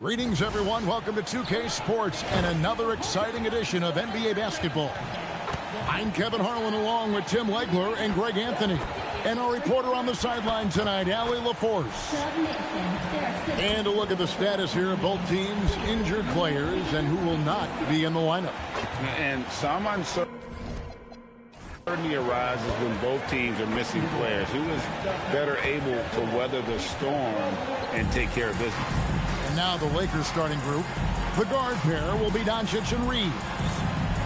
Greetings, everyone. Welcome to 2K Sports and another exciting edition of NBA basketball. I'm Kevin Harlan along with Tim Legler and Greg Anthony. And our reporter on the sideline tonight, Allie LaForce. And a look at the status here of both teams' injured players and who will not be in the lineup. And some uncertainty arises when both teams are missing players. Who is better able to weather the storm and take care of business? And now the Lakers starting group. The guard pair will be Doncic and Reeves.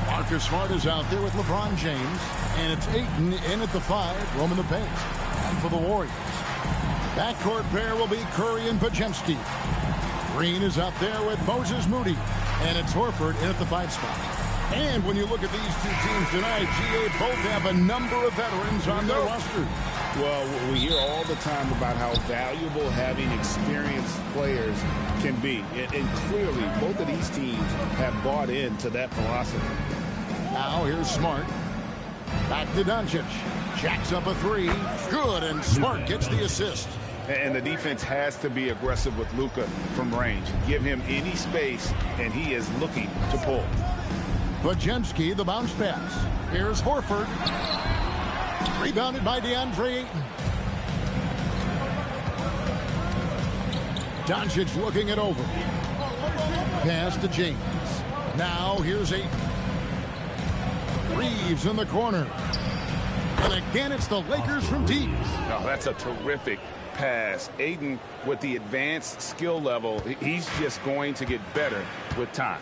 Marcus Smart is out there with LeBron James. And it's Ayton in at the 5, roaming the paint. And for the Warriors, backcourt pair will be Curry and Podziemski. Green is out there with Moses Moody. And it's Horford in at the 5 spot. And when you look at these two teams tonight, GA both have a number of veterans on their roster. Well, we hear all the time about how valuable having experienced players can be. And clearly, both of these teams have bought into that philosophy. Now, here's Smart. Back to Doncic. Jacks up a 3. Good, and Smart gets the assist. And the defense has to be aggressive with Luka from range. Give him any space, and he is looking to pull. Podziemski, the bounce pass. Here's Horford. Rebounded by DeAndre Ayton. Doncic looking it over. Pass to James. Now here's Ayton. Reeves in the corner. And again, it's the Lakers from deep. Oh, that's a terrific pass. Ayton, with the advanced skill level, he's just going to get better with time.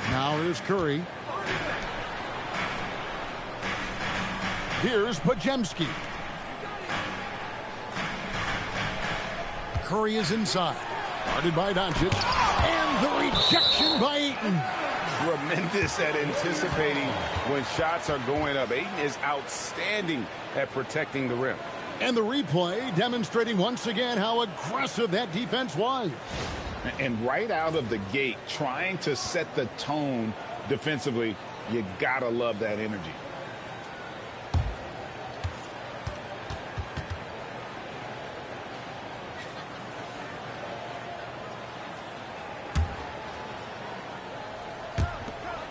Now here's Curry. Here's Podziemski. Curry is inside. Guarded by Doncic. And the rejection by Ayton. Tremendous at anticipating when shots are going up. Ayton is outstanding at protecting the rim. And the replay demonstrating once again how aggressive that defense was. And right out of the gate, trying to set the tone defensively, you gotta love that energy.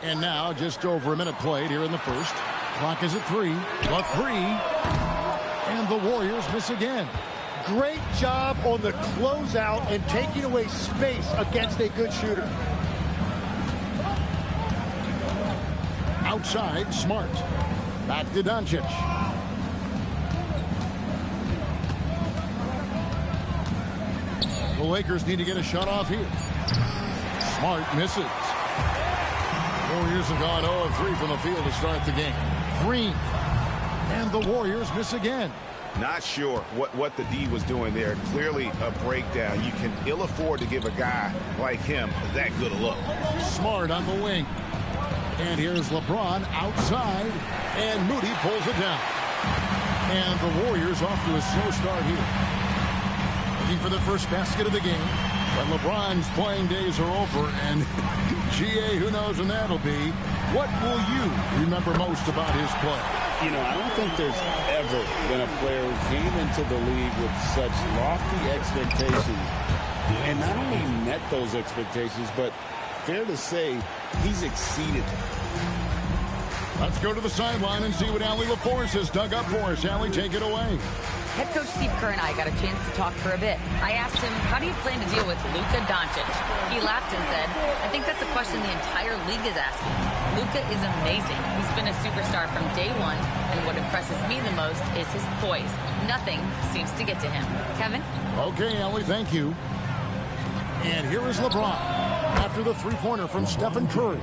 And now just over a minute played here in the first. Clock is at 3. A 3. And the Warriors miss again. Great job on the closeout and taking away space against a good shooter. Outside, Smart. Back to Doncic. The Lakers need to get a shot off here. Smart misses. Warriors have gone 0 of 3 from the field to start the game. Green. And the Warriors miss again. Not sure what the D was doing there. Clearly a breakdown. You can ill afford to give a guy like him that good a look. Smart on the wing. And here's LeBron outside. And Moody pulls it down. And the Warriors off to a slow start here. Looking for the first basket of the game. But LeBron's playing days are over. And GA, who knows when that'll be. What will you remember most about his play? You know, I don't think there's ever been a player who came into the league with such lofty expectations and not only met those expectations, but fair to say, he's exceeded them. Let's go to the sideline and see what Allie LaForce has dug up for us. Allie, take it away. Head coach Steve Kerr and I got a chance to talk for a bit. I asked him, how do you plan to deal with Luka Doncic? He laughed and said, I think that's a question the entire league is asking. Luka is amazing. He's been a superstar from day one, and what impresses me the most is his poise. Nothing seems to get to him. Kevin? Okay, Ellie, thank you. And here is LeBron after the three-pointer from Stephen Curry.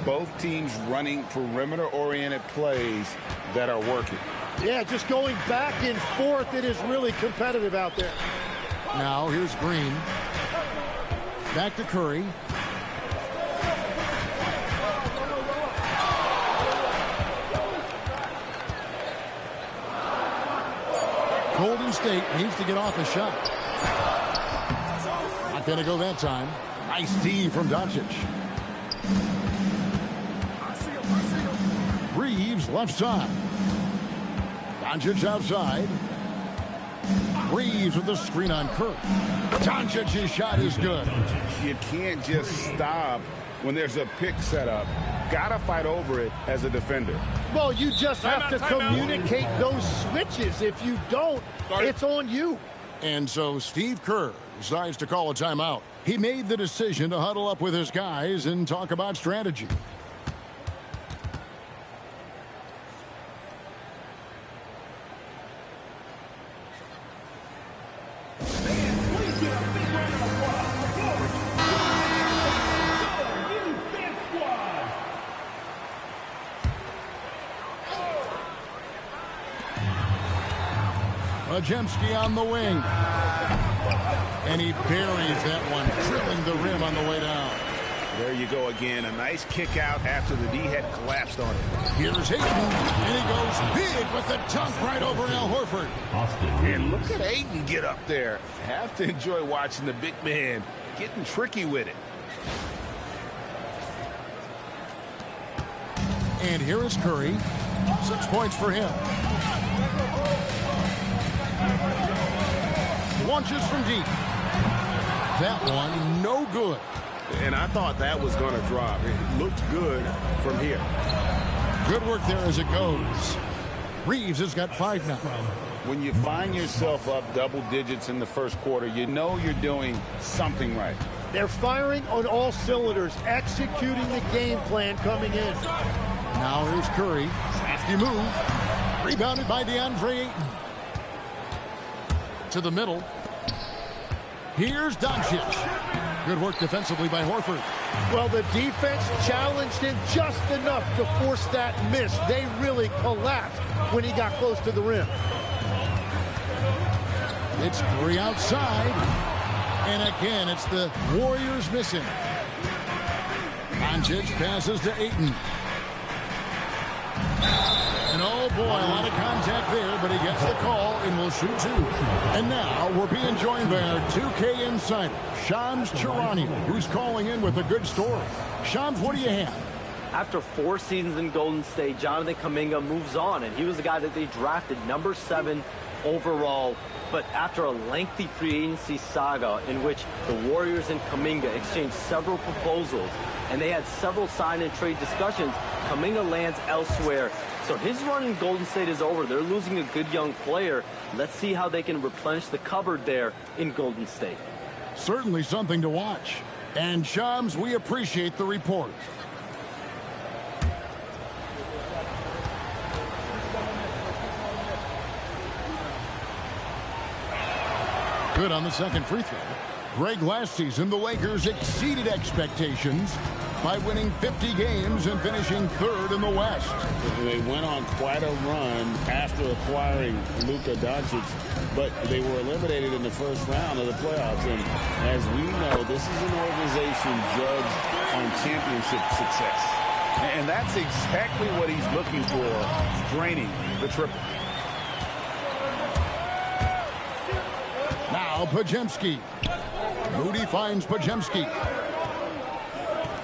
Both teams running perimeter-oriented plays that are working. Yeah, just going back and forth. It is really competitive out there. Now here's Green. Back to Curry. Golden State needs to get off a shot. Not going to go that time. Nice D from Doncic. Reeves left side. Doncic outside. Reeves with the screen on Curry. Doncic's shot is good. You can't just stop when there's a pick set up. Gotta fight over it as a defender. Well, you just have to communicate those switches. If you don't, it's on you. And so Steve Kerr decides to call a timeout. He made the decision to huddle up with his guys and talk about strategy. Pajemski on the wing. And he buries that one, drilling the rim on the way down. There you go again. A nice kick out after the D had collapsed on it. Here's Ayton, and he goes big with the dunk right over Al Horford. And look at Ayton get up there. Have to enjoy watching the big man getting tricky with it. And here is Curry. 6 points for him. Launches from deep. That one, no good. And I thought that was going to drop. It looked good from here. Good work there as it goes. Reeves has got 5 now. When you find yourself up double digits in the first quarter, you know you're doing something right. They're firing on all cylinders, executing the game plan coming in. Now here's Curry. Crafty move. Rebounded by DeAndre Ayton. To the middle. Here's Doncic. Good work defensively by Horford. Well, the defense challenged him just enough to force that miss. They really collapsed when he got close to the rim. It's Curry outside. And again, it's the Warriors missing. Doncic passes to Ayton. And oh boy, a lot of contact there, but he gets the call and will shoot 2. And now we're being joined by our 2K insider, Shams Charania, who's calling in with a good story. Shams, what do you have? After 4 seasons in Golden State, Jonathan Kuminga moves on, and he was the guy that they drafted number 7 overall. But after a lengthy free agency saga in which the Warriors and Kuminga exchanged several proposals, and they had several sign and trade discussions, Kuminga lands elsewhere. So his run in Golden State is over. They're losing a good young player. Let's see how they can replenish the cupboard there in Golden State. Certainly something to watch. And Shams, we appreciate the report. Good on the second free throw. Greg, last season, the Lakers exceeded expectations by winning 50 games and finishing 3rd in the West. They went on quite a run after acquiring Luka Doncic, but they were eliminated in the first round of the playoffs. And as we know, this is an organization judged on championship success. And that's exactly what he's looking for, draining the triple. Now Pajemski. Moody finds Pajemski.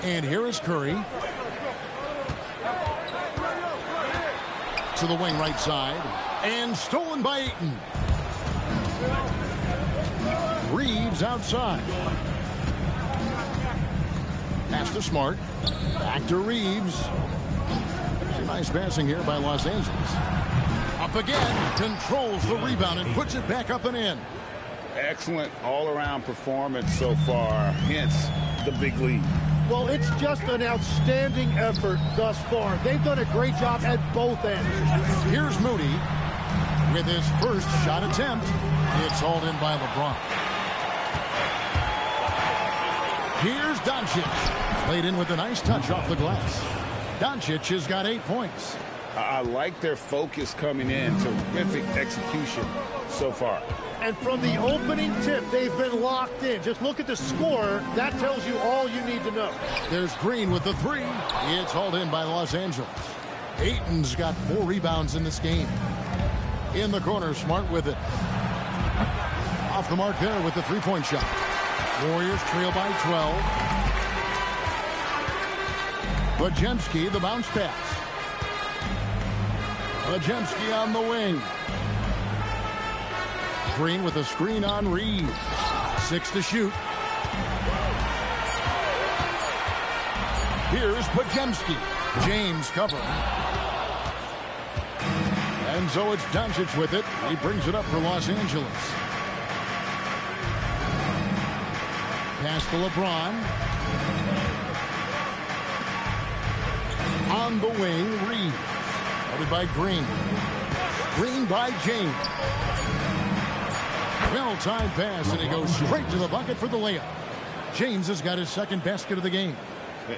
And here is Curry. To the wing right side. And stolen by Ayton. Reeves outside. Pass to Smart. Back to Reeves. Some nice passing here by Los Angeles. Up again. Controls the rebound and puts it back up and in. Excellent all-around performance so far, hence the big lead. Well, it's just an outstanding effort thus far. They've done a great job at both ends. Here's Moody with his first shot attempt. It's hauled in by LeBron. Here's Doncic. Played in with a nice touch off the glass. Doncic has got 8 points. I like their focus coming in. Terrific execution so far. And from the opening tip, they've been locked in. Just look at the score. That tells you all you need to know. There's Green with the 3. It's hauled in by Los Angeles. Ayton's got 4 rebounds in this game. In the corner, Smart with it. Off the mark there with the 3-point shot. Warriors trail by 12. Pajemski, the bounce pass. Pajemski on the wing. Green with a screen on Reed. 6 to shoot. Here's Podziemski. James covering. And so it's Doncic with it. He brings it up for Los Angeles. Pass to LeBron. On the wing, Reed. Covered by Green. Green by James. Well-timed pass, and he goes straight to the bucket for the layup. James has got his second basket of the game.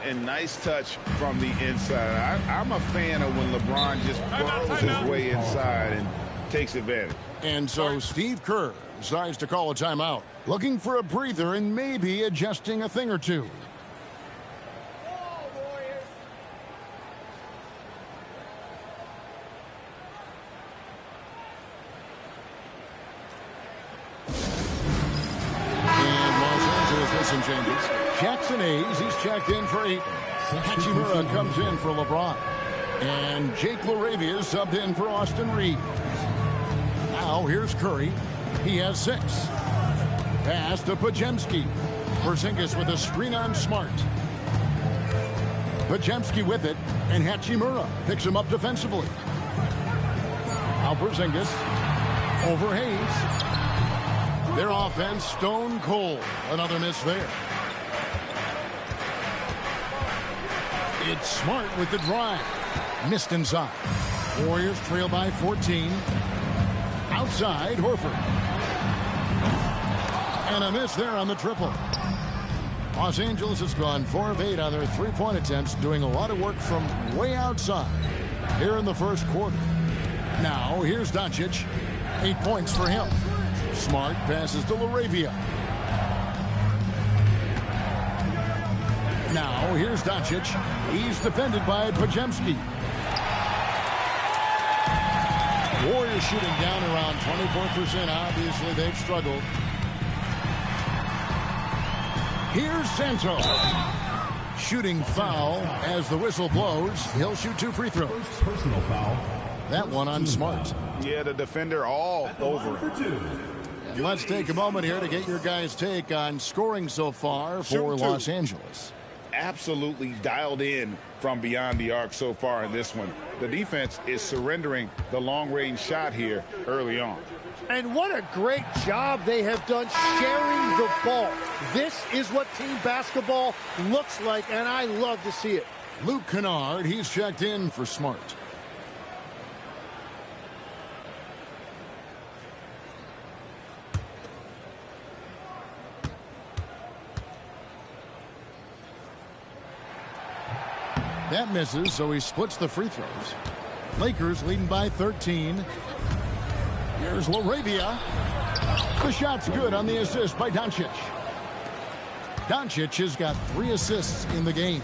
And nice touch from the inside. I'm a fan of when LeBron just burrows his way inside and takes advantage. And so Steve Kerr decides to call a timeout, looking for a breather and maybe adjusting a thing or two. Some changes. Jackson Hayes, he's checked in for 8. Hachimura comes in for LeBron. And Jake LaRavia is subbed in for Austin Reed. Now here's Curry. He has 6. Pass to Podziemski. Porzingis with a screen on Smart. Podziemski with it, and Hachimura picks him up defensively. Now Porzingis over Hayes. Their offense stone cold. Another miss there. It's Smart with the drive. Missed inside. Warriors trail by 14. Outside, Horford. And a miss there on the triple. Los Angeles has gone 4 of 8 on their three-point attempts, doing a lot of work from way outside here in the first quarter. Now, here's Doncic. 8 points for him. Smart passes to LaRavia. Now, here's Doncic. He's defended by Podziemski. Warriors shooting down around 24%. Obviously, they've struggled. Here's Santo. Shooting foul as the whistle blows. He'll shoot 2 free throws. Personal foul. That one on Smart. Yeah, the defender all over him. And let's take a moment here to get your guys' take on scoring so far for Los Angeles. Absolutely dialed in from beyond the arc so far in this one. The defense is surrendering the long-range shot here early on. And what a great job they have done sharing the ball. This is what team basketball looks like, and I love to see it. Luke Kennard, he's checked in for Smart. That misses, so he splits the free throws. Lakers leading by 13. Here's LaRavia. The shot's good on the assist by Doncic. Doncic has got 3 assists in the game.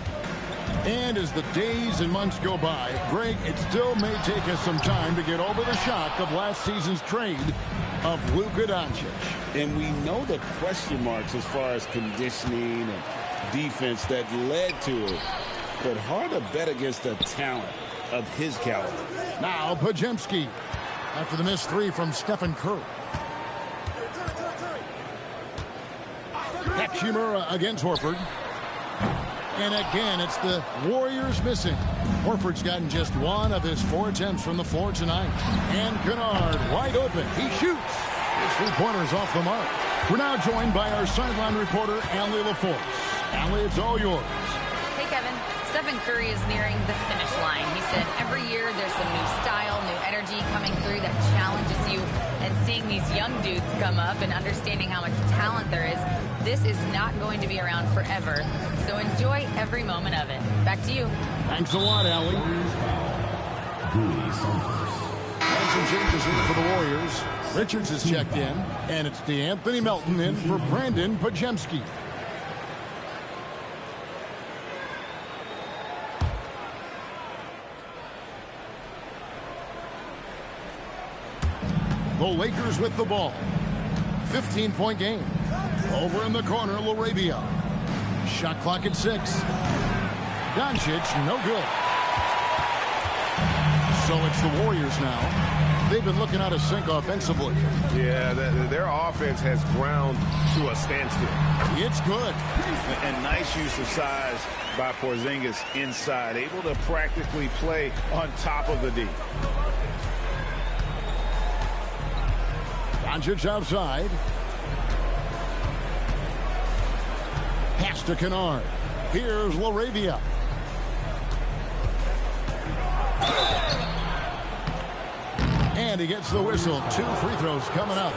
And as the days and months go by, Greg, it still may take us some time to get over the shock of last season's trade of Luka Doncic. And we know the question marks as far as conditioning and defense that led to it. But hard to bet against the talent of his caliber. Now Podziemski after the missed 3 from Stephen Curry. Hachimura against Horford. And again, it's the Warriors missing. Horford's gotten just 1 of his 4 attempts from the floor tonight. And Kennard wide open. He shoots. His 3-pointer's off the mark. We're now joined by our sideline reporter, Allie LaForce. Allie, it's all yours. Hey, Kevin. Stephen Curry is nearing the finish line. He said every year there's some new style, new energy coming through that challenges you. And seeing these young dudes come up and understanding how much talent there is, this is not going to be around forever. So enjoy every moment of it. Back to you. Thanks a lot, Allie. And some changes in for the Warriors. Richards is checked in, and it's DeAnthony Melton in for Brandon Podziemski. The Lakers with the ball. 15-point game. Over in the corner, LaRavia. Shot clock at 6. Doncic, no good. So it's the Warriors now. they've been looking out of sync offensively. Yeah, their offense has ground to a standstill. It's good. And nice use of size by Porzingis inside, able to practically play on top of the D. Doncic outside. Pass to Kennard. Here's LaRavia. And he gets the whistle. 2 free throws coming up.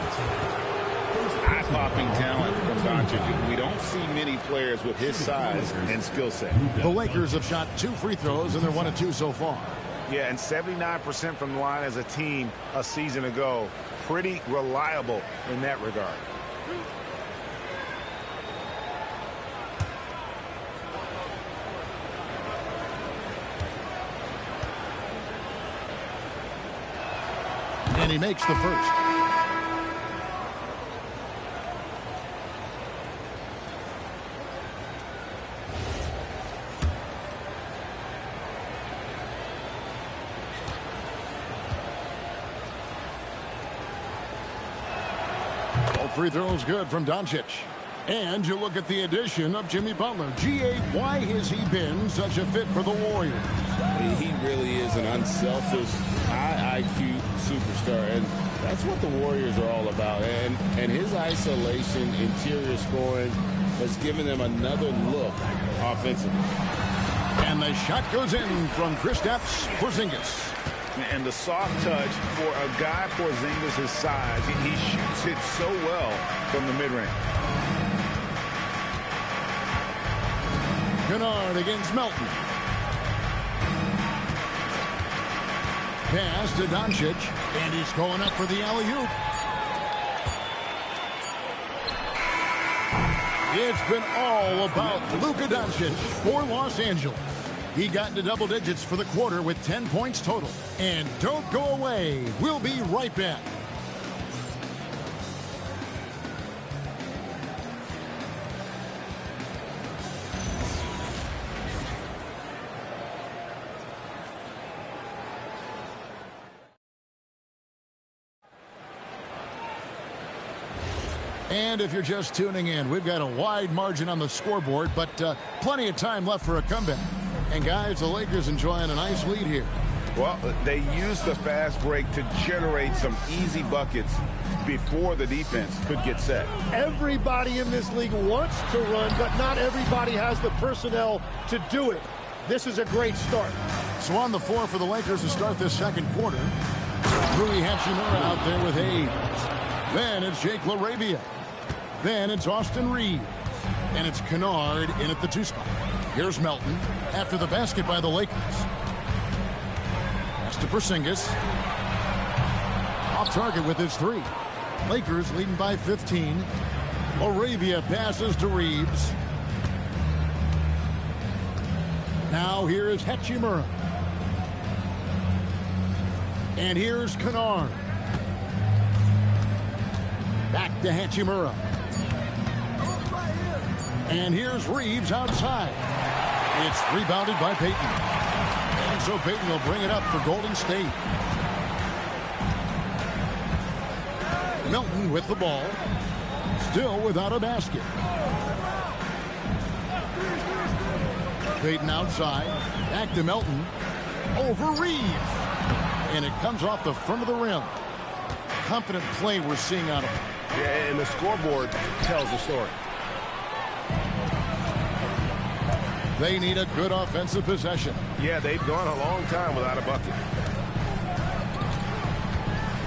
Eye-popping talent from Doncic. We don't see many players with his size and skill set. The Lakers have shot 2 free throws, and they're 1 of 2 so far. Yeah, and 79% from the line as a team a season ago. Pretty reliable in that regard. And he makes the first. All free throws good from Doncic. And you look at the addition of Jimmy Butler. G.A., why has he been such a fit for the Warriors? He really is an unselfish, high IQ superstar, and that's what the Warriors are all about. And his isolation, interior scoring has given them another look offensively. And the shot goes in from Kristaps Porzingis. And the soft touch for a guy Porzingis' size, he shoots it so well from the mid-range. Kennard against Melton. Pass to Doncic, and he's going up for the alley-oop. It's been all about Luka Doncic for Los Angeles. He got into double digits for the quarter with 10 points total. And don't go away. We'll be right back. And if you're just tuning in, we've got a wide margin on the scoreboard, but plenty of time left for a comeback. And guys, the Lakers enjoying a nice lead here. Well, they used the fast break to generate some easy buckets before the defense could get set. Everybody in this league wants to run, but not everybody has the personnel to do it. This is a great start. So on the floor for the Lakers to start this second quarter, Rui Hachimura out there with 8. Then it's Jake LaRavia. Then it's Austin Reeves. And it's Kennard in at the 2 spot. Here's Melton after the basket by the Lakers. Pass to Porzingis. Off target with his 3. Lakers leading by 15. LaRavia passes to Reeves. Now here is Hachimura. And here's Kennard. Back to Hachimura. And here's Reeves outside. It's rebounded by Payton. And so Payton will bring it up for Golden State. Melton with the ball. Still without a basket. Payton outside. Back to Melton. Over Reeves. And it comes off the front of the rim. Confident play we're seeing out of him. Yeah, and the scoreboard tells the story. They need a good offensive possession. Yeah, they've gone a long time without a bucket.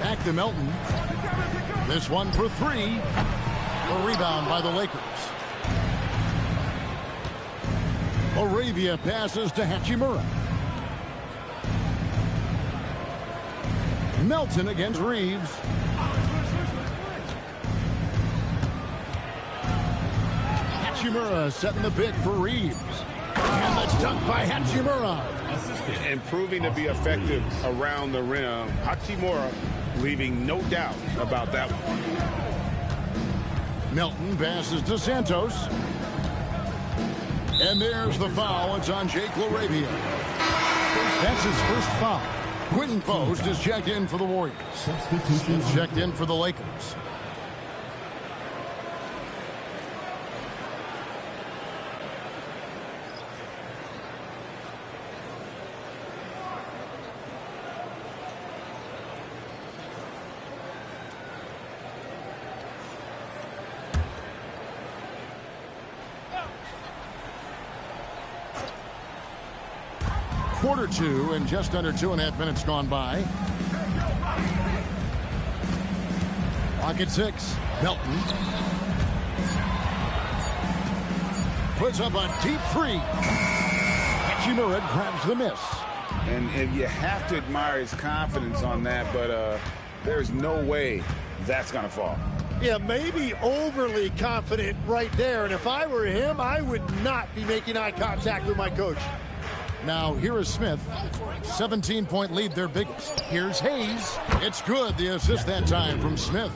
Back to Melton. This one for 3. A rebound by the Lakers. LaRavia passes to Hachimura. Melton against Reeves. Hachimura setting the pick for Reeves. And the dunk by Hachimura. And proving to be effective around the rim. Hachimura leaving no doubt about that one. Melton passes to Santos. And there's the foul. It's on Jake LaRavia. That's his first foul. Quinn Post is checked in for the Warriors. Smith checked in for the Lakers. Quarter two and just under 2.5 minutes gone by. Clock at 6. Melton puts up a deep three. Hachimura grabs the miss. And you have to admire his confidence on that, but there's no way that's going to fall. Yeah, maybe overly confident right there. And if I were him, I would not be making eye contact with my coach. Now, here is Smith. 17-point lead, their biggest. Here's Hayes. It's good. The assist that time from Smith.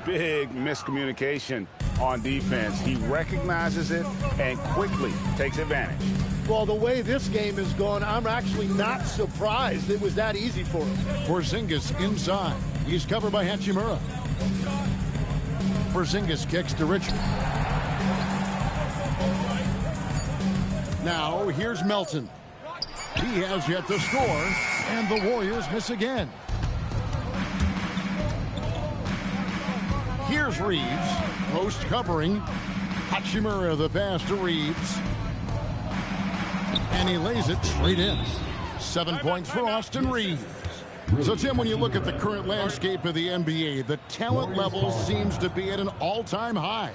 Big miscommunication on defense. He recognizes it and quickly takes advantage. Well, the way this game is going, I'm actually not surprised it was that easy for him. Porzingis inside. He's covered by Hachimura. Porzingis kicks to Richard. Now, here's Melton. He has yet to score, and the Warriors miss again. Here's Reeves, post covering. Hachimura the pass to Reeves. And he lays it straight in. 7 points for Austin Reeves. So, Tim, when you look at the current landscape of the NBA, the talent level seems to be at an all-time high.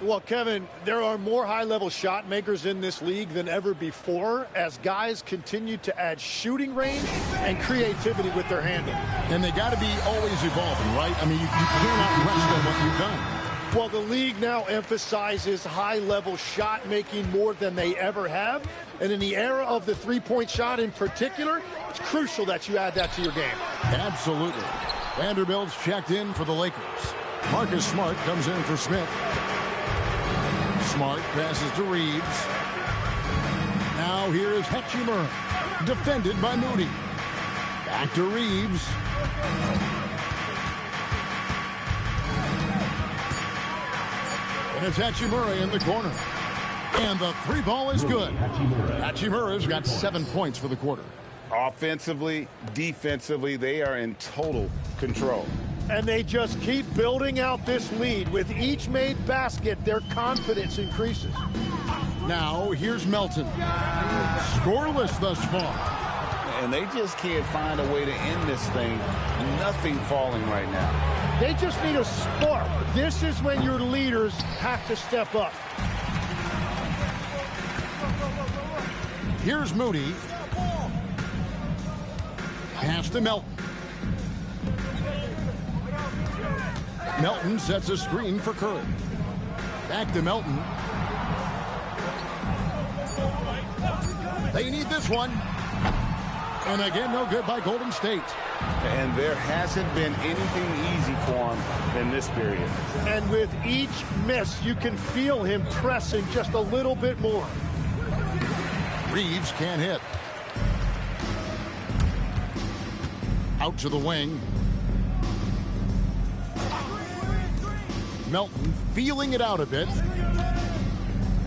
Well, Kevin, there are more high-level shot makers in this league than ever before as guys continue to add shooting range and creativity with their handle. And they got to be always evolving, right? I mean, you cannot rest on what you've done. Well, the league now emphasizes high-level shot making more than they ever have. And in the era of the three-point shot in particular, it's crucial that you add that to your game. Absolutely. Vanderbilt's checked in for the Lakers. Marcus Smart comes in for Smith. Smart passes to Reeves. Now here is Hachimura, defended by Moody. Back to Reeves. And it's Hachimura in the corner. And the three ball is good. Hachimura's got 7 points for the quarter. Offensively, defensively, they are in total control. And they just keep building out this lead. With each made basket, their confidence increases. Now, here's Melton. Scoreless thus far. And they just can't find a way to end this thing. Nothing falling right now. They just need a spark. This is when your leaders have to step up. Here's Moody. Pass to Melton. Melton sets a screen for Curry. Back to Melton. They need this one. And again, no good by Golden State. And there hasn't been anything easy for him in this period. And with each miss, you can feel him pressing just a little bit more. Reeves can't hit. Out to the wing. Melton feeling it out a bit.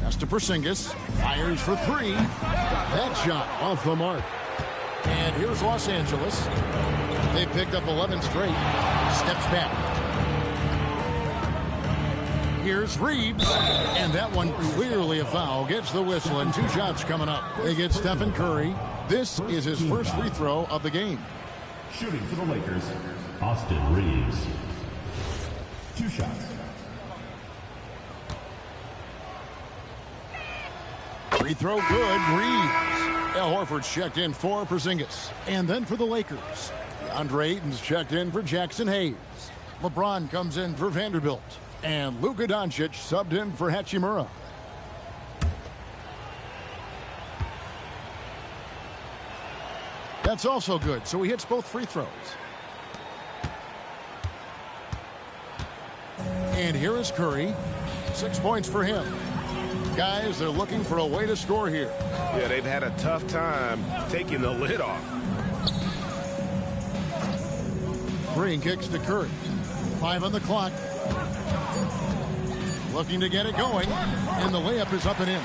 Pass to Porzingis. Fires for three. That shot off the mark. And here's Los Angeles. They picked up 11 straight. Steps back. Here's Reeves. And that one clearly a foul. Gets the whistle and 2 shots coming up. They get Stephen Curry. This is his first free throw of the game. Shooting for the Lakers, Austin Reeves. 2 shots. Free throw good. Reeves. Al Horford's checked in for Porzingis. And then for the Lakers, DeAndre Ayton's checked in for Jackson Hayes. LeBron comes in for Vanderbilt. And Luka Doncic subbed in for Hachimura. That's also good, so he hits both free throws. And here is Curry. 6 points for him. Guys, they're looking for a way to score here. Yeah, they've had a tough time taking the lid off. Green kicks to Curry. 5 on the clock. Looking to get it going, and the layup is up and in.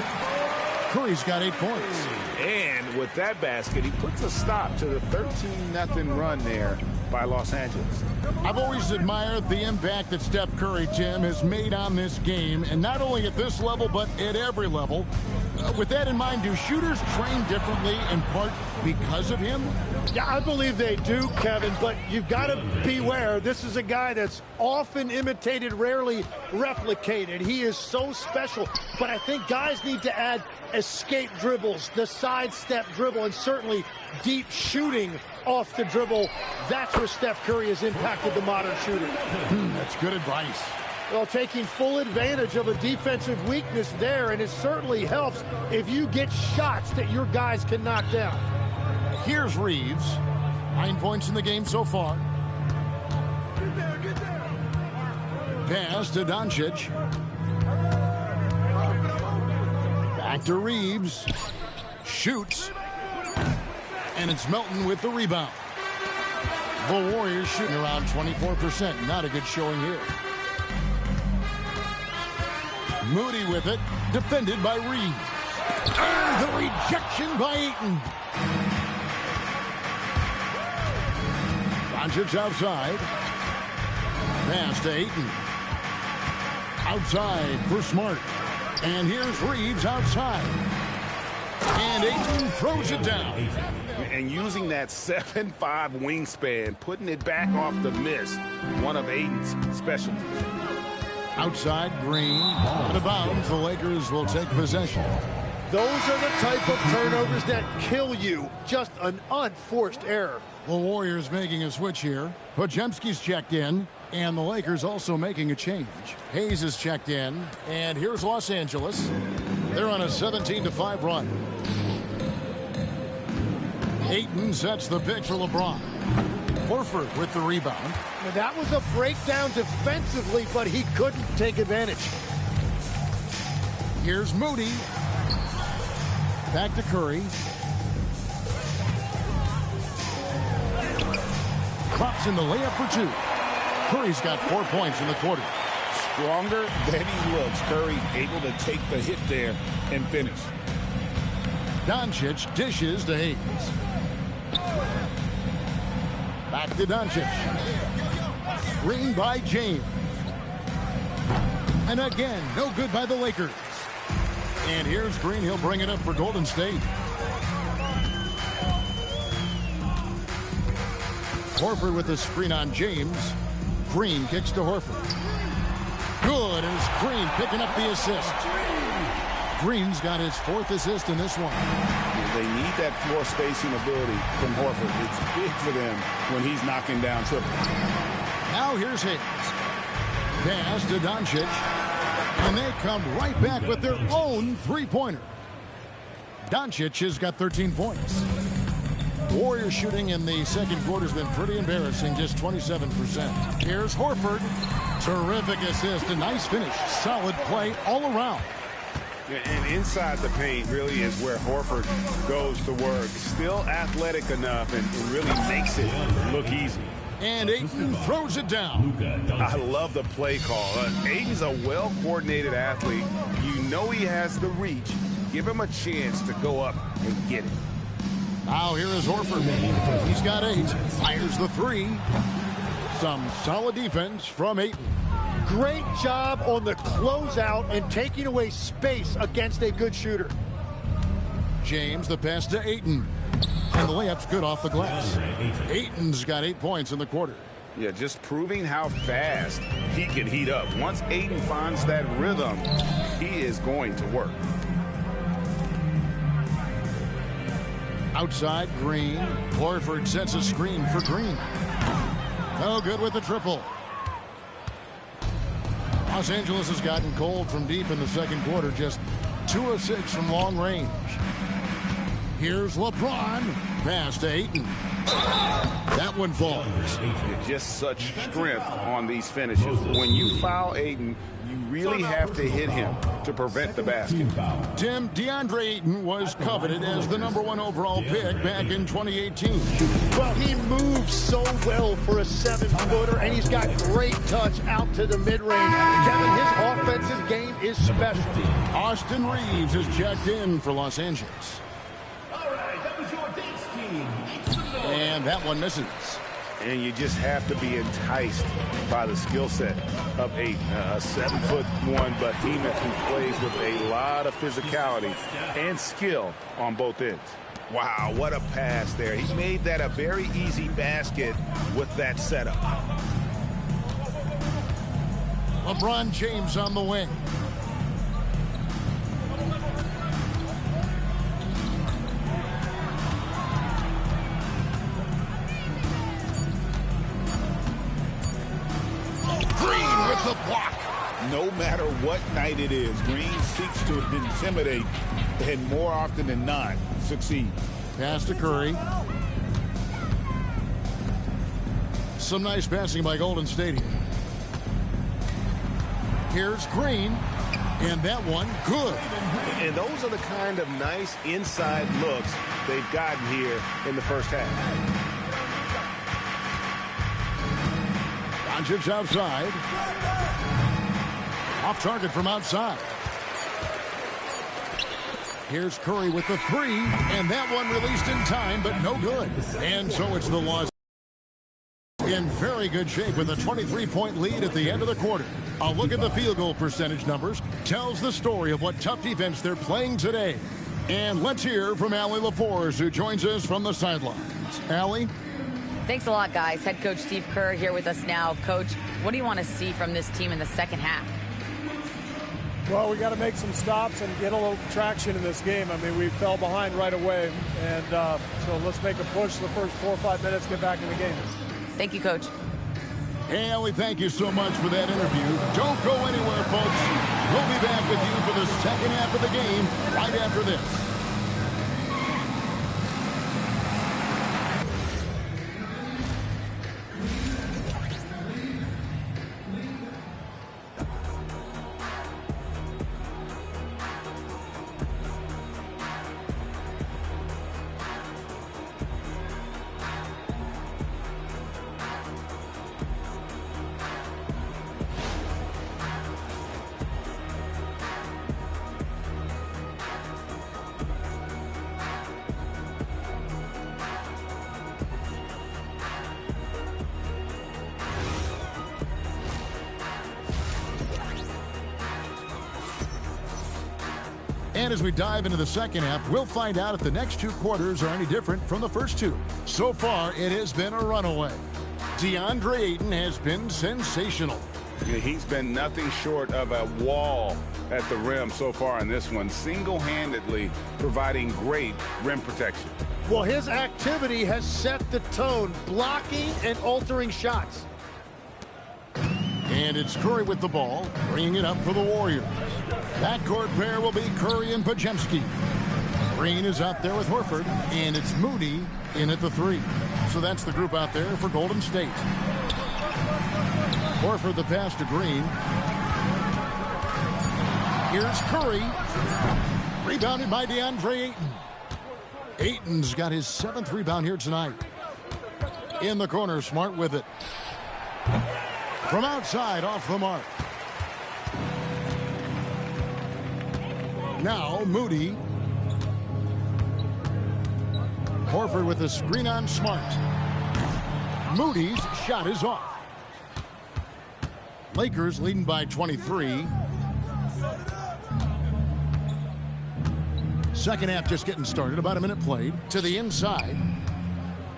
Curry's got 8 points. And with that basket, he puts a stop to the 13-0 run there by Los Angeles. I've always admired the impact that Steph Curry, Tim, has made on this game, and not only at this level, but at every level. With that in mind, do shooters train differently in part because of him? Yeah, I believe they do, Kevin, but you've got to beware. This is a guy that's often imitated, rarely replicated. He is so special, but I think guys need to add escape dribbles, the sidestep dribble, and certainly deep shooting off the dribble. That's where Steph Curry has impacted the modern shooter. That's good advice. Well, taking full advantage of a defensive weakness there, and it certainly helps if you get shots that your guys can knock down. Here's Reeves. 9 points in the game so far. Pass to Doncic. Back to Reeves. Shoots. And it's Melton with the rebound. The Warriors shooting around 24%. Not a good showing here. Moody with it. Defended by Reeves. The rejection by Ayton. Doncic outside. Pass to Ayton. Outside for Smart. And here's Reeves outside. And Ayton throws it down. And using that 7'5" wingspan, putting it back off the miss, one of Ayton's specialties. Outside, Green. Out of bounds, the Lakers will take possession. Those are the type of turnovers that kill you. Just an unforced error. The Warriors making a switch here. Podziemski's checked in, and the Lakers also making a change. Hayes is checked in, and here's Los Angeles. They're on a 17-5 run. Ayton sets the pick for LeBron. Horford with the rebound. Now, that was a breakdown defensively, but he couldn't take advantage. Here's Moody. Back to Curry. Drops in the layup for 2. Curry's got 4 points in the quarter. Stronger than he looks. Curry able to take the hit there and finish. Doncic dishes to Hayes. Back to Doncic. Screen by James. And again, no good by the Lakers. And here's Green. He'll bring it up for Golden State. Horford with the screen on James. Green kicks to Horford. Good, and it's Green picking up the assist. Green's got his 4th assist in this one. They need that floor spacing ability from Horford. It's big for them when he's knocking down triples. Now here's Hayes. Pass to Doncic. And they come right back with their own three-pointer. Doncic has got 13 points. Warriors shooting in the second quarter has been pretty embarrassing, just 27%. Here's Horford. Terrific assist, a nice finish. Solid play all around. And inside the paint really is where Horford goes to work. Still athletic enough and really makes it look easy. And Ayton throws it down. I love the play call. Ayton's a well-coordinated athlete. You know he has the reach. Give him a chance to go up and get it. Now here is Horford. He's got 8. Fires the 3. Some solid defense from Ayton. Great job on the closeout and taking away space against a good shooter. James, the pass to Ayton. And the layup's good off the glass. Ayton's got 8 points in the quarter. Yeah, just proving how fast he can heat up. Once Ayton finds that rhythm, he is going to work. Outside, Green. Horford sets a screen for Green. No good with the triple. Los Angeles has gotten cold from deep in the second quarter. Just 2 of 6 from long range. Here's LeBron. Pass to Ayton. That one falls. Just such strength on these finishes. When you foul Ayton, you really have to hit him to prevent the basket. Tim, DeAndre Ayton was coveted as the #1 overall pick back in 2018. Well, he moves so well for a 7-footer, and he's got great touch out to the mid-range. Kevin, his offensive game is special. Austin Reeves is checked in for Los Angeles. And that one misses. And you just have to be enticed by the skill set of Ayton. A 7'1" behemoth who plays with a lot of physicality and skill on both ends. Wow, what a pass there. He made that a very easy basket with that setup. LeBron James on the wing. Green with the block. No matter what night it is, Green seeks to intimidate and more often than not succeed. Pass to Curry. Some nice passing by Golden State here. Here's Green, and that one good. And those are the kind of nice inside looks they've gotten here in the first half. Doncic outside. Off target from outside. Here's Curry with the 3, and that one released in time, but no good. And so it's the loss. In very good shape with a 23-point lead at the end of the quarter. A look at the field goal percentage numbers tells the story of what tough defense they're playing today. And let's hear from Allie LaForce, who joins us from the sidelines. Allie? Thanks a lot, guys. Head coach Steve Kerr here with us now. Coach, what do you want to see from this team in the second half? Well, we got to make some stops and get a little traction in this game. I mean, we fell behind right away, and so let's make a push the first 4 or 5 minutes, get back in the game. Thank you, Coach. Hey, Allie, thank you so much for that interview. Don't go anywhere, folks. We'll be back with you for the second half of the game right after this. And as we dive into the second half, we'll find out if the next 2 quarters are any different from the first 2. So far, it has been a runaway. DeAndre Ayton has been sensational. He's been nothing short of a wall at the rim so far in this one, single-handedly providing great rim protection. Well, his activity has set the tone, blocking and altering shots. And it's Curry with the ball, bringing it up for the Warriors. Backcourt pair will be Curry and Podziemski. Green is out there with Horford, and it's Moody in at the 3. So that's the group out there for Golden State. Horford the pass to Green. Here's Curry. Rebounded by DeAndre Ayton. Ayton's got his 7th rebound here tonight. In the corner, Smart with it. From outside, off the mark. Now, Moody. Horford with a screen on Smart. Moody's shot is off. Lakers leading by 23. Second half just getting started. About a minute played. To the inside.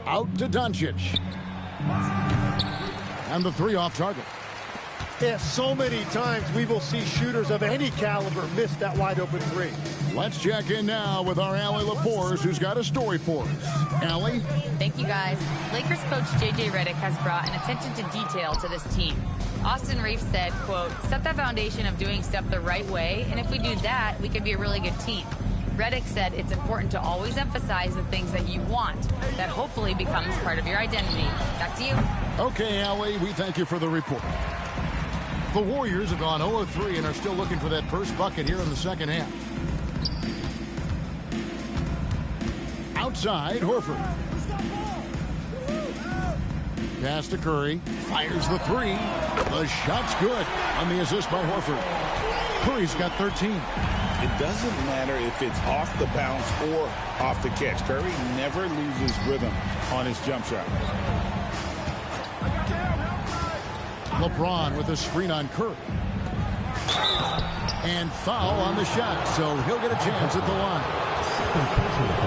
Out to Doncic. And the 3 off target. Yeah, so many times we will see shooters of any caliber miss that wide open 3. Let's check in now with our Allie LaForce, who's got a story for us. Allie? Thank you, guys. Lakers coach J.J. Redick has brought an attention to detail to this team. Austin Reeves said, quote, set that foundation of doing stuff the right way, and if we do that, we can be a really good team. Redick said it's important to always emphasize the things that you want. That hopefully becomes part of your identity. Back to you. Okay, Allie, we thank you for the report. The Warriors have gone 0-3 and are still looking for that first bucket here in the second half. Outside, Horford. Pass to Curry. Fires the three. The shot's good on the assist by Horford. Curry's got 13. It doesn't matter if it's off the bounce or off the catch. Curry never loses rhythm on his jump shot. LeBron with a screen on Curry. And foul on the shot, so he'll get a chance at the line.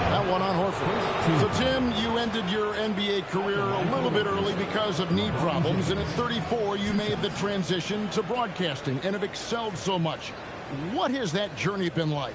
That one on Horford. So, Tim, you ended your NBA career a little bit early because of knee problems, and at 34, you made the transition to broadcasting and have excelled so much. What has that journey been like?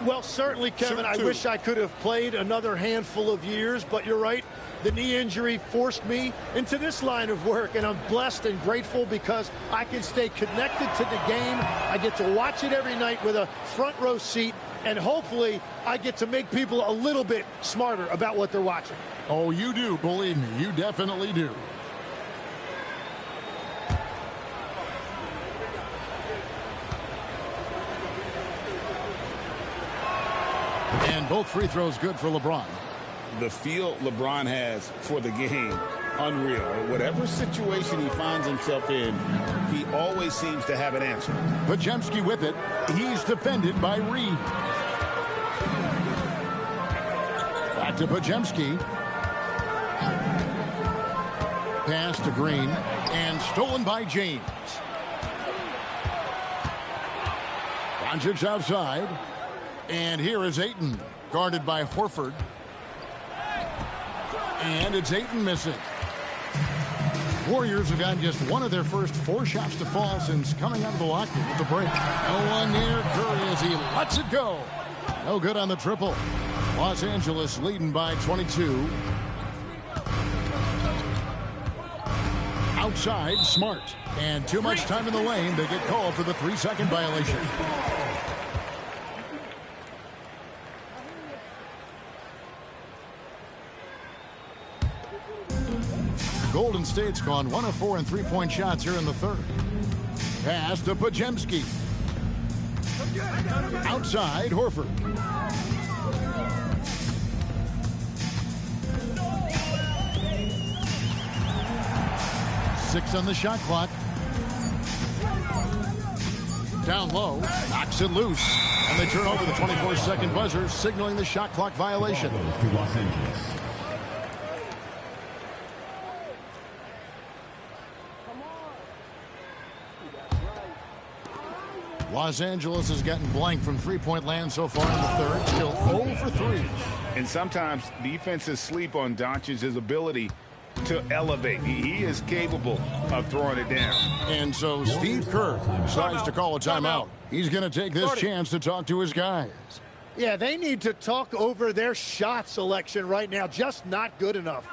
Well, certainly, Kevin, I wish I could have played another handful of years, but you're right. The knee injury forced me into this line of work, and I'm blessed and grateful because I can stay connected to the game. I get to watch it every night with a front row seat, and hopefully I get to make people a little bit smarter about what they're watching. Oh, you do, believe me. You definitely do. And both free throws good for LeBron. The feel LeBron has for the game, unreal. Whatever situation he finds himself in, he always seems to have an answer. Podziemski with it. He's defended by Reed. Back to Podziemski. Pass to Green. And stolen by James. Doncic outside. And here is Ayton, guarded by Horford. And it's Ayton missing. Warriors have gotten just one of their first 4 shots to fall since coming out of the locker room with the break. No one near Curry as he lets it go. No good on the triple. Los Angeles leading by 22. Outside, Smart. And too much time in the lane. They get called for the 3-second violation. Golden State's gone 1 of 4 in 3-point shots here in the third. Pass to Podziemski. Outside, Horford. Six on the shot clock. Down low, knocks it loose. And they turn over the 24-second buzzer, signaling the shot clock violation. Los Angeles has gotten blank from 3-point land so far in the third. Still 0 for 3. And sometimes defenses sleep on Doncic's ability to elevate. He is capable of throwing it down. And so Steve Kerr decides to call a timeout. He's going to take this chance to talk to his guys. Yeah, they need to talk over their shot selection right now. Just not good enough.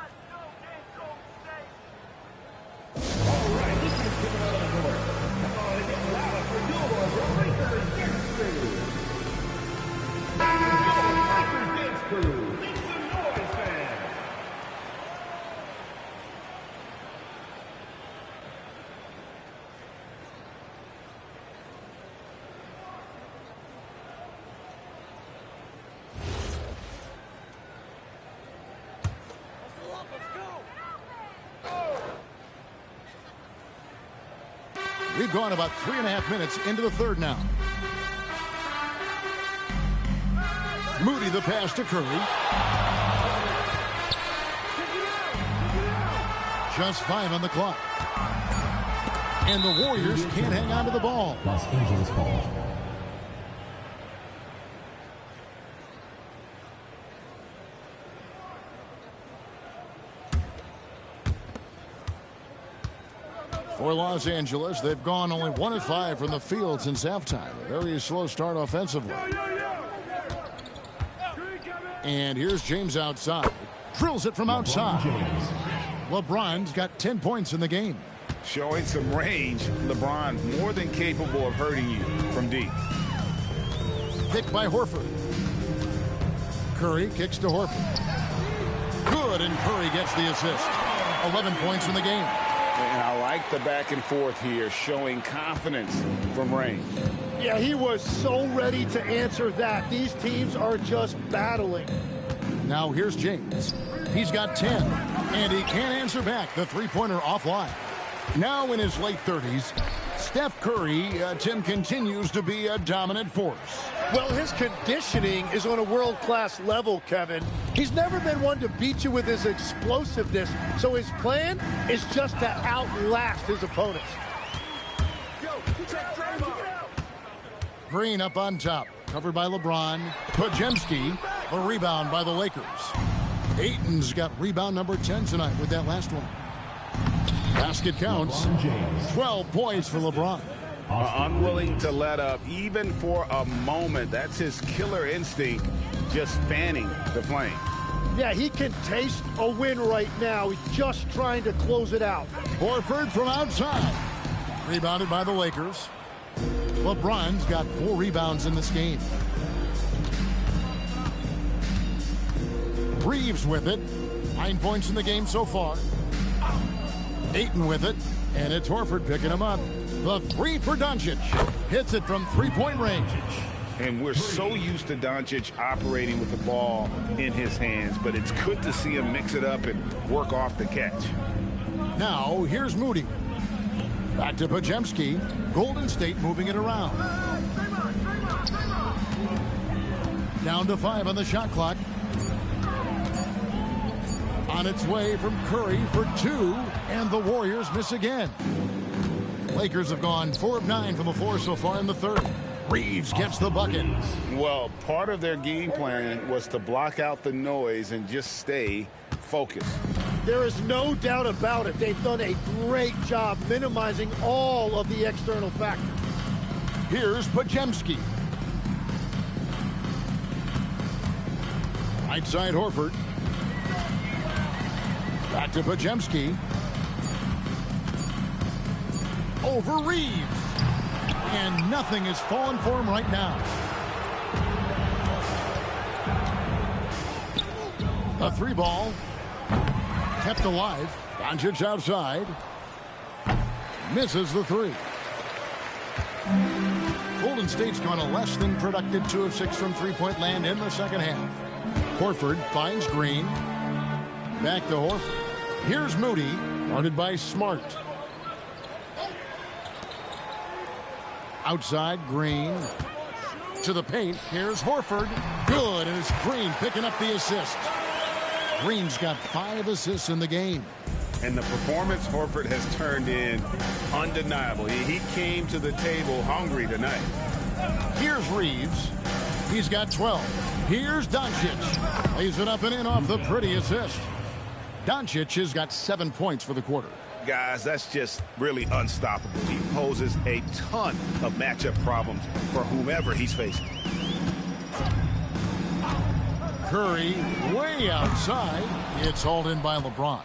We've gone about 3.5 minutes into the third now. Moody the pass to Curry. Just 5 on the clock. And the Warriors can't hang on to the ball. Los Angeles ball. For Los Angeles, they've gone only 1 of 5 from the field since halftime. A very slow start offensively. And here's James outside. Drills it from outside. LeBron's got 10 points in the game. Showing some range, LeBron more than capable of hurting you from deep. Picked by Horford. Curry kicks to Horford. Good, and Curry gets the assist. 11 points in the game. And I like the back and forth here, showing confidence from range. Yeah, he was so ready to answer that. These teams are just battling. Now here's James. He's got 10, and he can't answer back the three-pointer offline. Now in his late 30s, Steph Curry, Tim, continues to be a dominant force. Well, his conditioning is on a world-class level, Kevin. He's never been one to beat you with his explosiveness, so his plan is just to outlast his opponents. Green up on top, covered by LeBron. Podziemski, the rebound by the Lakers. Ayton's got rebound number 10 tonight with that last one. Basket counts. 12 points for LeBron. Unwilling to let up even for a moment. That's his killer instinct, just fanning the flame. Yeah, he can taste a win right now. He's just trying to close it out. Horford from outside. Rebounded by the Lakers. LeBron's got 4 rebounds in this game. Reeves with it. 9 points in the game so far. Ayton with it, and it's Horford picking him up. The three for Doncic. Hits it from three-point range. And we're so used to Doncic operating with the ball in his hands, but it's good to see him mix it up and work off the catch. Now, here's Moody. Back to Podziemski. Golden State moving it around. Down to 5 on the shot clock. On its way from Curry for 2, and the Warriors miss again. Lakers have gone 4 of 9 from the floor so far in the third. Reeves gets the bucket. Well, part of their game plan was to block out the noise and just stay focused. There is no doubt about it. They've done a great job minimizing all of the external factors. Here's Podziemski. Right side Horford. Back to Podziemski. Over Reeves. And nothing is falling for him right now. A 3 ball. Kept alive. Doncic outside. Misses the 3. Golden State's gone a less than productive 2 of 6 from three-point land in the second half. Horford finds Green. Back to Horford. Here's Moody, guarded by Smart. Outside, Green. To the paint, here's Horford. Good, and it's Green picking up the assist. Green's got 5 assists in the game. And the performance Horford has turned in, undeniable. He came to the table hungry tonight. Here's Reeves. He's got 12. Here's Doncic. Lays it up and in off the pretty assist. Doncic has got 7 points for the quarter. Guys, that's just really unstoppable. He poses a ton of matchup problems for whomever he's facing. Curry way outside. It's hauled in by LeBron.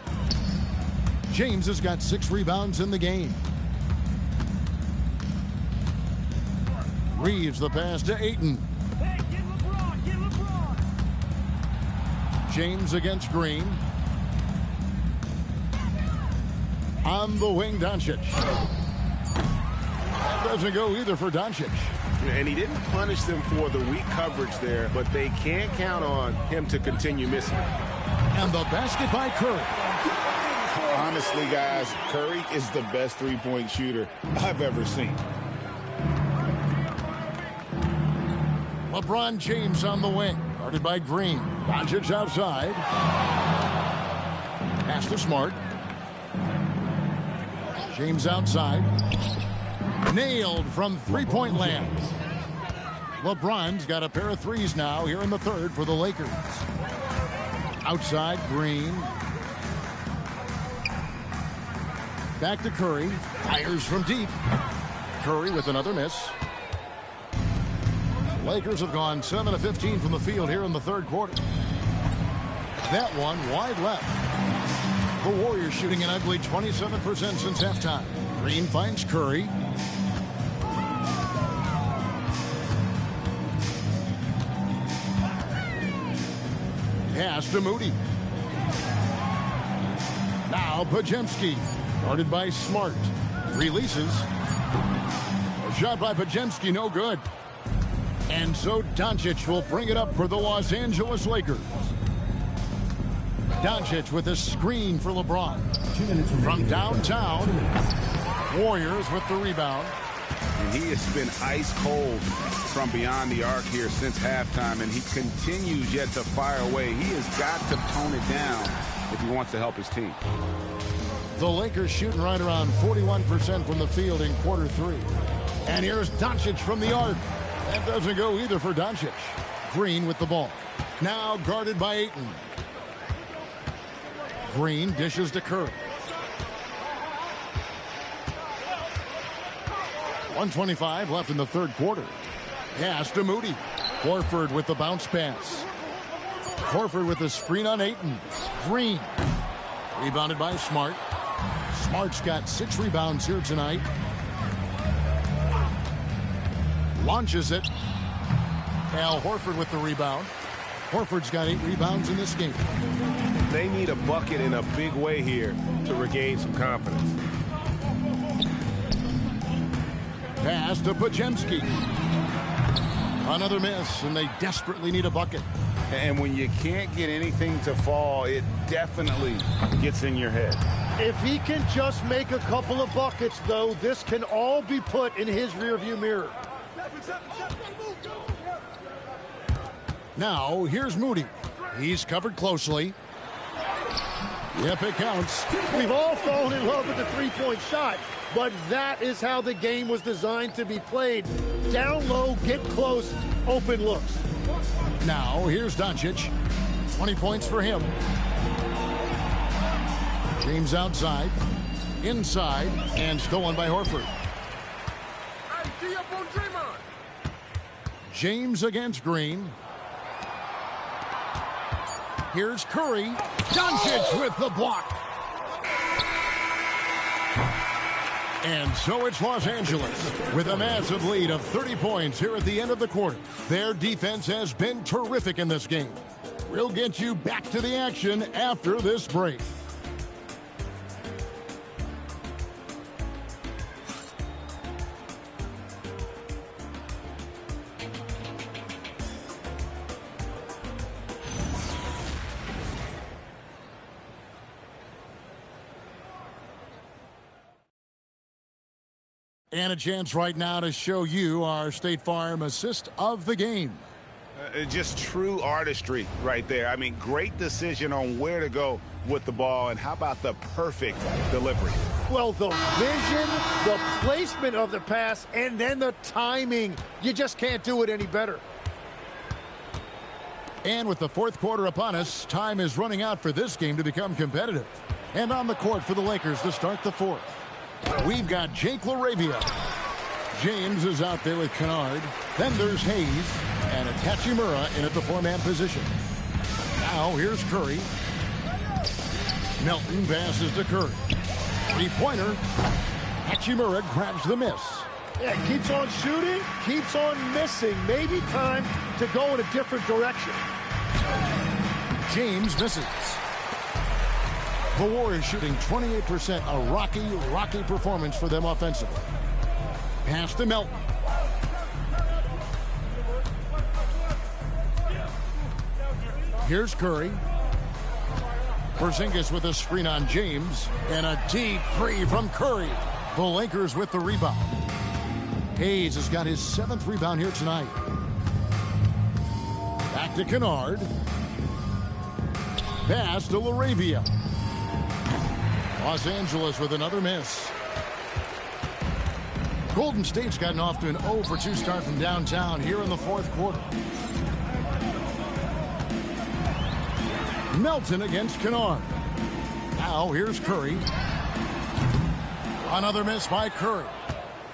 James has got 6 rebounds in the game. Reeves the pass to Ayton. James against Green. On the wing, Doncic. That doesn't go either for Doncic. And he didn't punish them for the weak coverage there, but they can't count on him to continue missing. And the basket by Curry. Honestly, guys, Curry is the best three-point shooter I've ever seen. LeBron James on the wing, guarded by Green. Doncic outside. Pass to Smart. James outside. Nailed from three-point land. LeBron's got a pair of threes now here in the third for the Lakers. Outside, Green. Back to Curry. Fires from deep. Curry with another miss. Lakers have gone 7 of 15 from the field here in the third quarter. That one wide left. The Warriors shooting an ugly 27% since halftime. Green finds Curry. Pass to Moody. Now Pajemski, guarded by Smart. Releases. A shot by Pajemski, no good. And so Doncic will bring it up for the Los Angeles Lakers. Doncic with a screen for LeBron. From downtown, Warriors with the rebound. And he has been ice cold from beyond the arc here since halftime, and he continues yet to fire away. He has got to tone it down if he wants to help his team. The Lakers shooting right around 41% from the field in quarter 3. And here's Doncic from the arc. That doesn't go either for Doncic. Green with the ball. Now guarded by Ayton. Green dishes to Curry. 1:25 left in the third quarter. Pass to Moody. Horford with the bounce pass. Horford with the screen on Ayton. Green. Rebounded by Smart. Smart's got 6 rebounds here tonight. Launches it. Al Horford with the rebound. Horford's got 8 rebounds in this game. They need a bucket in a big way here to regain some confidence. Pass to Pajemski. Another miss, and they desperately need a bucket. And when you can't get anything to fall, it definitely gets in your head. If he can just make a couple of buckets, though, this can all be put in his rearview mirror. Now, here's Moody. He's covered closely. Yep, it counts. We've all fallen in love with the three-point shot, but that is how the game was designed to be played. Down low, get close, open looks. Now, here's Doncic. 20 points for him. James outside. Inside. And stolen by Horford. James against Green. Here's Curry. Doncic with the block. And so it's Los Angeles with a massive lead of 30 points here at the end of the quarter. Their defense has been terrific in this game. We'll get you back to the action after this break. And a chance right now to show you our State Farm assist of the game. Just true artistry right there. I mean, great decision on where to go with the ball, and how about the perfect delivery? Well, the vision, the placement of the pass, and then the timing. You just can't do it any better. And with the fourth quarter upon us, time is running out for this game to become competitive. And on the court for the Lakers to start the fourth, we've got Jake LaRavia. James is out there with Kennard. Then there's Hayes and it's Hachimura in at the 4-man position. Now here's Curry. Melton passes to Curry. Three-pointer. Hachimura grabs the miss. Yeah, keeps on shooting, keeps on missing. Maybe time to go in a different direction. James misses. The Warriors shooting 28%, a rocky performance for them offensively. Pass to Melton. Here's Curry. Porzingis with a screen on James. And a deep three from Curry. The Lakers with the rebound. Hayes has got his 7th rebound here tonight. Back to Kennard. Pass to LaRavia. Los Angeles with another miss. Golden State's gotten off to an 0 for 2 start from downtown here in the fourth quarter. Melton against Kennard. Now here's Curry. Another miss by Curry.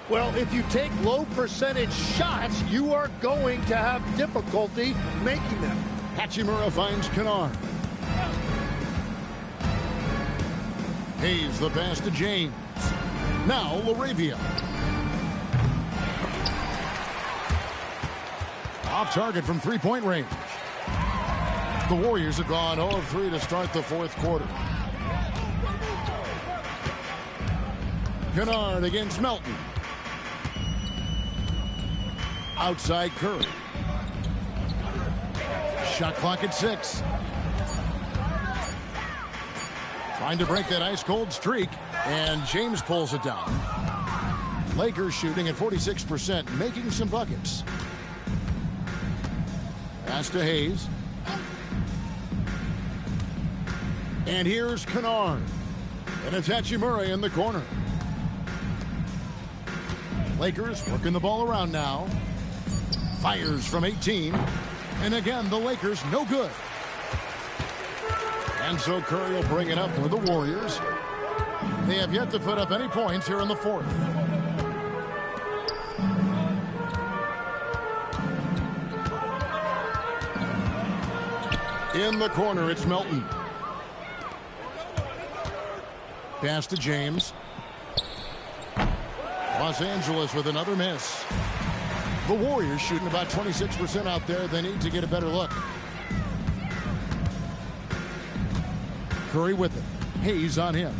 Well, if you take low percentage shots, you are going to have difficulty making them. Hachimura finds Kennard. Hayes the pass to James. Now LaRavia. Off target from 3-point range. The Warriors have gone 0 of 3 to start the fourth quarter. Kennard against Melton. Outside Curry. Shot clock at 6. Trying to break that ice-cold streak, and James pulls it down. Lakers shooting at 46%, making some buckets. Pass to Hayes. And here's Kennard. And it's Hachimura in the corner. Lakers working the ball around now. Fires from 18. And again, the Lakers no good. And so Curry will bring it up for the Warriors. They have yet to put up any points here in the fourth. In the corner, it's Melton. Pass to James. Los Angeles with another miss. The Warriors shooting about 26% out there. They need to get a better look. Curry with it. Hayes on him.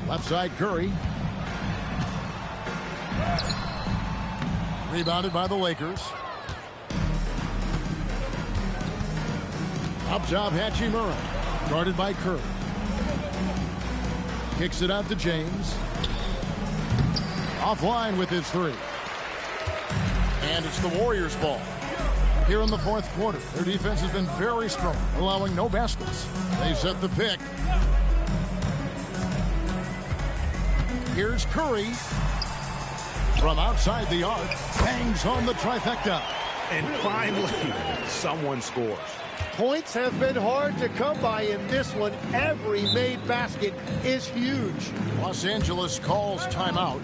Left side Curry. Rebounded by the Lakers. Up top, Hachimura. Guarded by Curry. Kicks it out to James. Offline with his three. And it's the Warriors' ball. Here in the fourth quarter, their defense has been very strong, allowing no baskets. They set the pick. Here's Curry. From outside the arc, bangs home the trifecta. And finally, someone scores. Points have been hard to come by in this one. Every made basket is huge. Los Angeles calls timeout.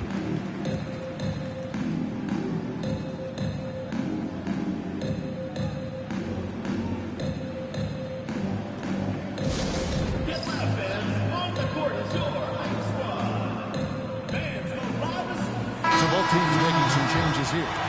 So both teams making some changes here.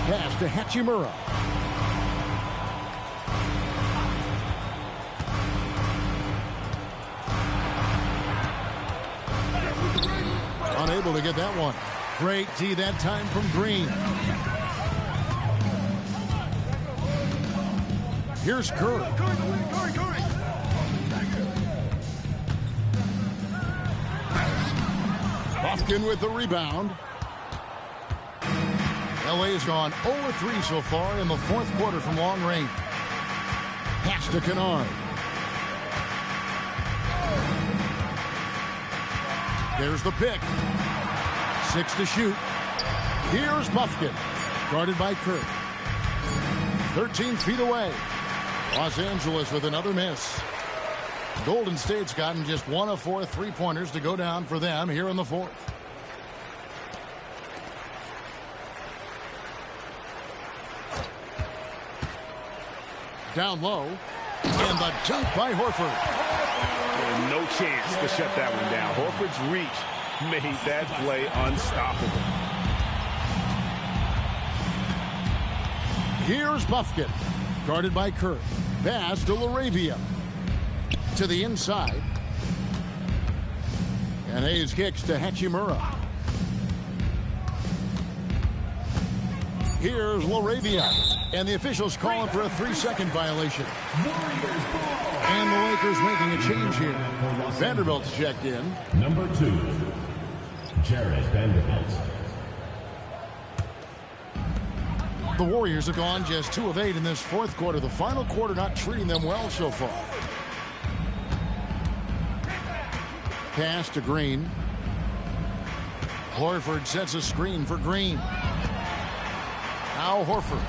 Pass to Hachimura. Unable to get that one. Great D that time from Green. Here's Curry. Bufkin with the rebound. LA has gone 0-3 so far in the fourth quarter from long range. Pass to Kennard. There's the pick. 6 to shoot. Here's Bufkin. Guarded by Curry. 13 feet away. Los Angeles with another miss. Golden State's gotten just 1 of 4 three-pointers to go down for them here in the fourth. Down low. And the dunk by Horford. And no chance to shut that one down. Horford's reach made that play unstoppable. Here's Bufkin. Guarded by Curry. Pass to LaRavia. To the inside. And Hayes kicks to Hachimura. Here's LaRavia. And the officials calling for a 3-second violation. And the Lakers making a change here. Vanderbilt's checked in. Number 2, Jared Vanderbilt. The Warriors have gone just 2 of 8 in this fourth quarter. The final quarter not treating them well so far. Pass to Green. Horford sets a screen for Green. Now Horford.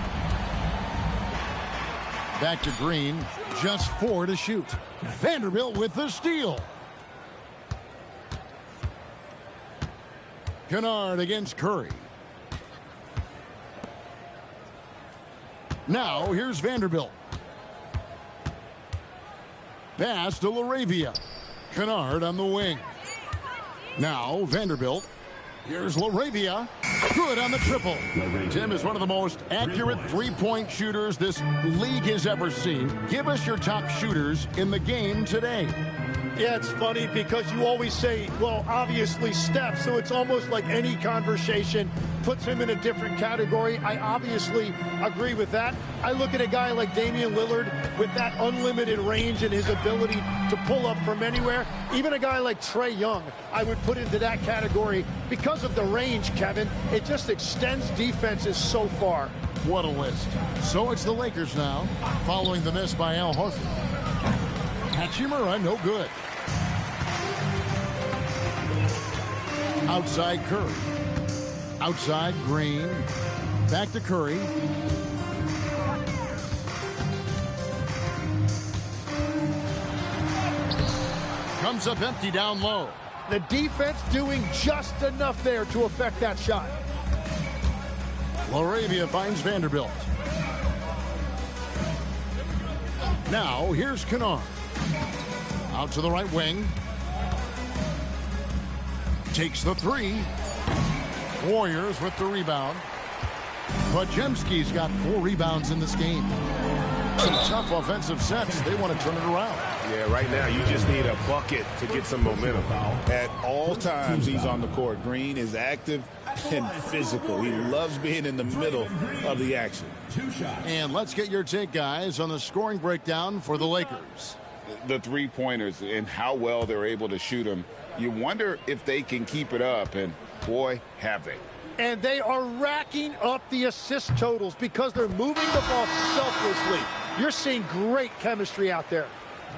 Back to Green. Just 4 to shoot. Vanderbilt with the steal. Kennard against Curry. Now here's Vanderbilt. Pass to LaRavia. Kennard on the wing. Now Vanderbilt. Here's LaRavia. Good on the triple. Tim is one of the most accurate three-point shooters this league has ever seen. Give us your top shooters in the game today. Yeah, it's funny because you always say, well, obviously Steph, so it's almost like any conversation puts him in a different category. I obviously agree with that. I look at a guy like Damian Lillard with that unlimited range and his ability to pull up from anywhere. Even a guy like Trae Young, I would put into that category because of the range, Kevin. It just extends defenses so far. What a list. So it's the Lakers now, following the miss by Al Horford. Hachimura, no good. Outside Curry. Outside Green. Back to Curry. Comes up empty down low. The defense doing just enough there to affect that shot. LaRavia finds Vanderbilt. Now here's Kennard. Out to the right wing. Takes the three. Warriors with the rebound. Podziemski's got 4 rebounds in this game. Some tough offensive sets. They want to turn it around. Yeah, right now you just need a bucket to get some momentum. At all times he's on the court. Green is active and physical. He loves being in the middle of the action. And let's get your take, guys, on the scoring breakdown for the Lakers. The three-pointers and how well they're able to shoot them. You wonder if they can keep it up, and boy, have they. And they are racking up the assist totals because they're moving the ball selflessly. You're seeing great chemistry out there.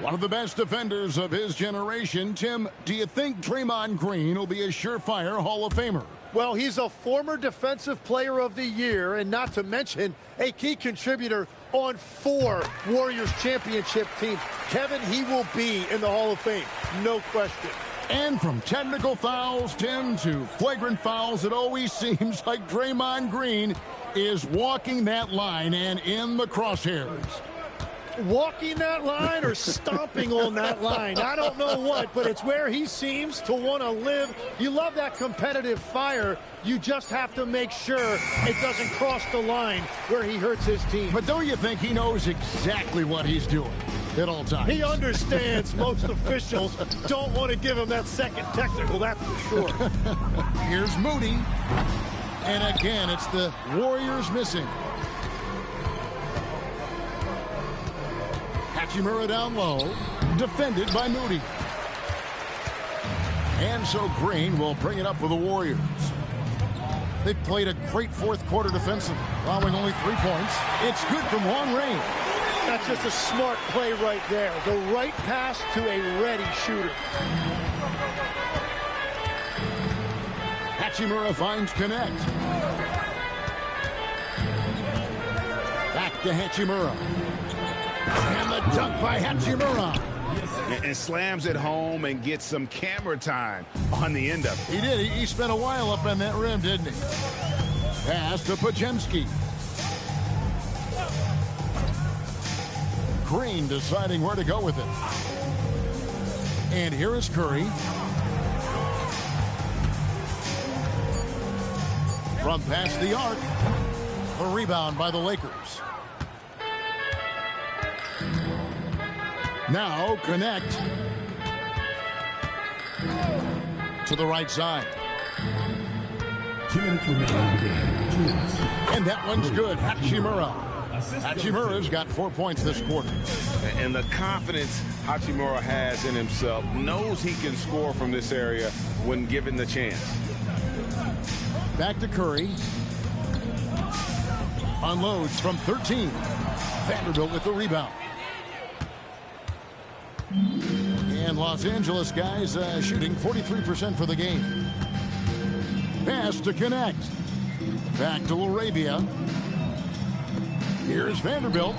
One of the best defenders of his generation. Tim, do you think Draymond Green will be a surefire Hall of Famer? Well, he's a former Defensive Player of the Year, and not to mention a key contributor on 4 Warriors championship teams. Kevin, he will be in the Hall of Fame, no question. And from technical fouls, Tim, to flagrant fouls, it always seems like Draymond Green is walking that line and in the crosshairs. Walking that line or stomping on that line. I don't know what, but it's where he seems to want to live. You love that competitive fire. You just have to make sure it doesn't cross the line where he hurts his team. But don't you think he knows exactly what he's doing at all times? He understands most officials don't want to give him that second technical, that's for sure. Here's Moody. And again, it's the Warriors missing. Hachimura down low, defended by Moody. And so Green will bring it up for the Warriors. They played a great fourth quarter defensively, allowing only 3 points. It's good from long range. That's just a smart play right there. The right pass to a ready shooter. Hachimura finds connect. Back to Hachimura. And the dunk by Hachimura. And slams it home and gets some camera time on the end of it. He did. He spent a while up on that rim, didn't he? Pass to Podziemski. Green deciding where to go with it. And here is Curry. From past the arc. A rebound by the Lakers. Now connect to the right side. 2 minutes remaining in the game. 2 minutes. And that one's good. Hachimura. Hachimura's got 4 points this quarter. And the confidence Hachimura has in himself, knows he can score from this area when given the chance. Back to Curry. Unloads from 13. Vanderbilt with the rebound. And Los Angeles guys shooting 43% for the game. Pass to connect. Back to LaRavia. Here's Vanderbilt.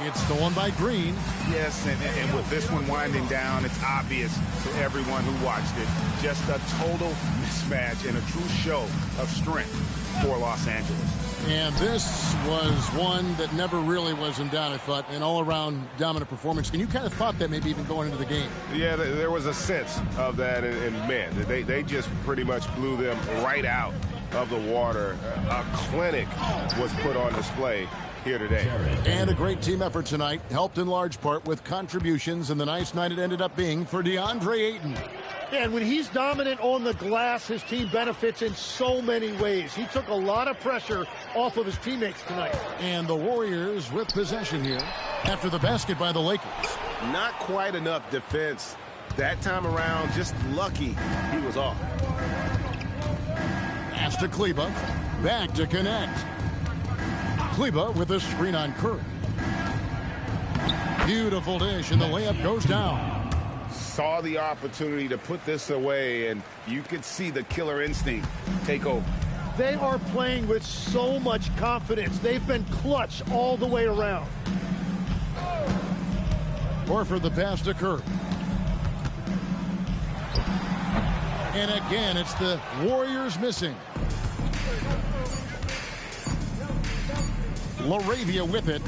It's the one by Green. Yes, and with this one winding down, it's obvious to everyone who watched it. Just a total mismatch and a true show of strength for Los Angeles. And this was one that never really was in doubt, I thought, an all-around dominant performance. And you kind of thought that maybe even going into the game. Yeah, there was a sense of that, and man, they just pretty much blew them right out of the water. A clinic was put on display here today. And a great team effort tonight, helped in large part with contributions, and the nice night it ended up being for DeAndre Ayton. And when he's dominant on the glass, his team benefits in so many ways. He took a lot of pressure off of his teammates tonight. And the Warriors with possession here after the basket by the Lakers. Not quite enough defense that time around. Just lucky he was off. Pass to Kleba. Back to connect. Kleba with a screen on Curry. Beautiful dish, and the layup goes down. Saw the opportunity to put this away, and you could see the killer instinct take over. They are playing with so much confidence. They've been clutch all the way around. Horford the pass to Curry. And again, it's the Warriors missing. LaRavia with it.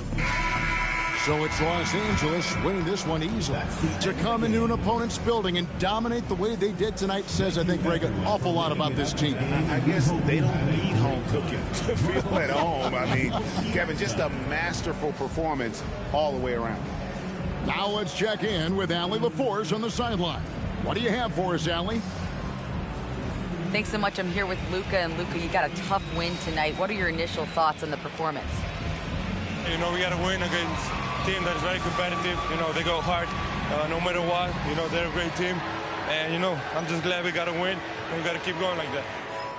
So it's Los Angeles winning this one easily. To come into an opponent's building and dominate the way they did tonight says, I think, Greg, an awful lot about this team. I guess they don't need home cooking to feel at home. I mean, Kevin, just a masterful performance all the way around. Now let's check in with Allie LaForce on the sideline. What do you have for us, Allie? Thanks so much. I'm here with Luka. And Luka, you got a tough win tonight. What are your initial thoughts on the performance? You know, we got to win against a team that is very competitive. You know, they go hard no matter what. You know, they're a great team. And, you know, I'm just glad we got to win. And we got to keep going like that.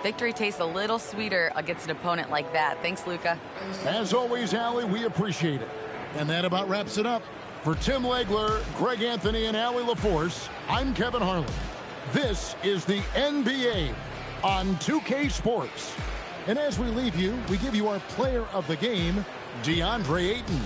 Victory tastes a little sweeter against an opponent like that. Thanks, Luka. As always, Allie, we appreciate it. And that about wraps it up. For Tim Legler, Greg Anthony, and Allie LaForce, I'm Kevin Harlan. This is the NBA on 2K Sports. And as we leave you, we give you our player of the game, DeAndre Ayton.